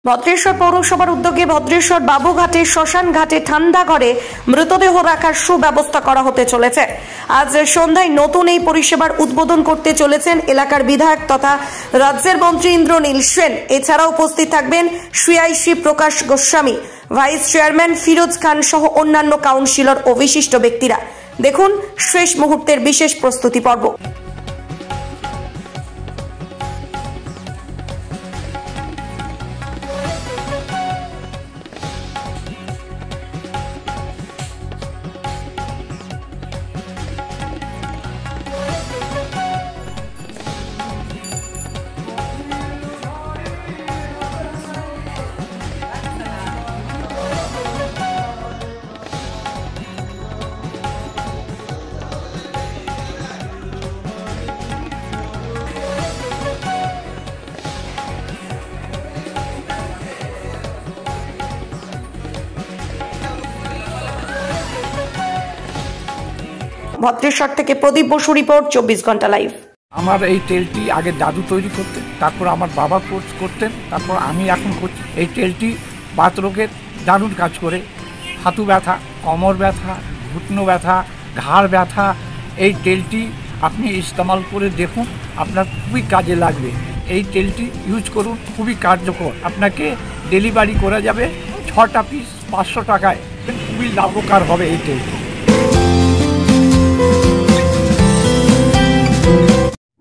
ভদ্রেশ্বর পৌরসভার উদ্যোগে ভদ্রেশ্বর বাবুঘাটে শ্মশান ঘাটে ঠান্ডা ঘরে মৃতদেহ রাখার সুব্যবস্থা করা হতে চলেছে। আজ সন্ধ্যায় নতুন এই পরিষেবার উদ্বোধন করতে চলেছেন এলাকার বিধায়ক তথা রাজ্যের মন্ত্রী ইন্দ্রনীল সেন। এছাড়াও উপস্থিত থাকবেন সিআইসি প্রকাশ গোস্বামী, ভাইস চেয়ারম্যান ফিরোজ খান সহ অন্যান্য কাউন্সিলর ও বিশিষ্ট ব্যক্তিরা। দেখুন শেষ মুহূর্তের বিশেষ প্রস্তুতি পর্ব। ভদ্রেশ্বর থেকে প্রদীপ বসু রিপোর্ট, 24 ঘন্টা লাইভ। আমার এই তেলটি আগে দাদু তৈরি করতেন, তারপর আমার বাবা কোর্স করতেন, তারপর আমি এখন করছি। এই তেলটি বাত রোগের দারুণ কাজ করে। হাঁটু ব্যথা, কোমর ব্যথা, ঘুটনো ব্যথা, ঘাড় ব্যথা, এই তেলটি আপনি ইস্তেমাল করে দেখুন, আপনার খুবই কাজে লাগবে। এই তেলটি ইউজ করুন, খুবই কার্যকর। আপনাকে ডেলিভারি করা যাবে 6টা পিস 500 টাকায়। খুবই লাভকার হবে এই তেলটি।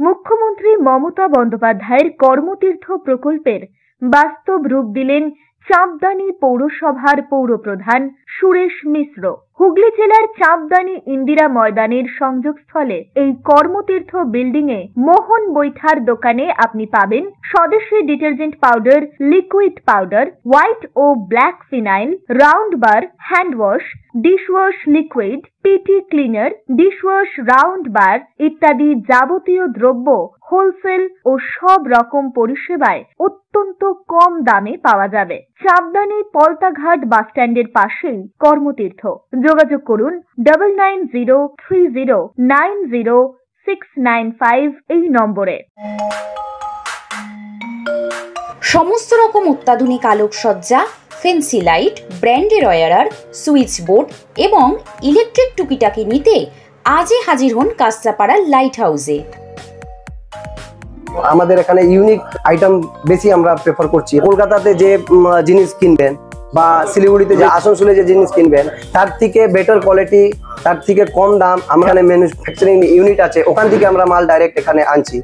মুখ্যমন্ত্রী মমতা বন্দ্যোপাধ্যায়ের কর্মতীর্থ প্রকল্পের বাস্তব রূপ দিলেন চাঁপদানি পৌরসভার পৌরপ্রধান সুরেশ মিশ্র। হুগলি জেলার চাঁপদানি ইন্দিরা ময়দানের সংযোগস্থলে এই কর্মতীর্থ বিল্ডিং এ মোহন বৈঠার দোকানে আপনি পাবেন স্বদেশী detergent powder, liquid powder, white ও black phenyl, round bar, hand wash, dishwash liquid, পিটি ক্লিনার, ডিশওয়াশ রাউন্ড বার ইত্যাদি যাবতীয় দ্রব্য হোলসেল ও সব রকম পরিষেবায় অত্যন্ত কম দামে পাওয়া যাবে। চাঁপদানি পলতাঘাট বাসস্ট্যান্ডের পাশেই কর্মতীর্থ। যোগাযোগ করুন 9903090695 এই নম্বরে। সমস্ত রকম অত্যাধুনিক আলোকসজ্জা, ফেন্সি লাইট, ব্র্যান্ডের ওয়্যারার, সুইচ বোর্ড এবং ইলেকট্রিক টুকিটাকি নিতে আজই হাজির হন কাস্তাপাড়ার লাইট হাউসে। আমাদের এখানে ইউনিক আইটেম বেশি আমরা প্রেফার করছি। কলকাতাতে যে জিনিস কিনবেন বা শিলিগুড়িতে যে আসানসোলে যে জিনিস কিনবেন তার থেকে বেটার কোয়ালিটি, তার থেকে কম দাম। আমরা এখানে ম্যানুফ্যাকচারিং ইউনিট আছে, ওখান থেকে আমরা মাল ডাইরেক্ট এখানে আনছি।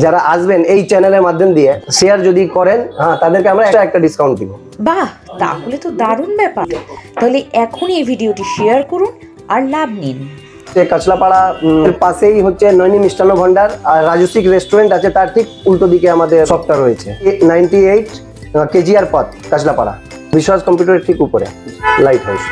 যারা আসবেন এই চ্যানেলের মাধ্যম দিয়ে শেয়ার যদি করেন, তাদেরকে আমরা একটা ডিসকাউন্ট দিব। বাহ, তাহলে তো দারুণ ব্যাপার। তাহলে এখনই এই ভিডিওটি শেয়ার করুন আর লাভ নিন। কাঁচলাপাড়া পাশেই হচ্ছে নৈনী মিষ্টান্ন ভান্ডার আর রাজস্বিক রেস্টুরেন্ট আছে, তার ঠিক উল্টো দিকে আমাদের শপটা রয়েছে। 98 কেজিআর পথ, কাঁচলাপাড়া, বিশ্বাস কম্পিউটারের ঠিক উপরে লাইট হাউস।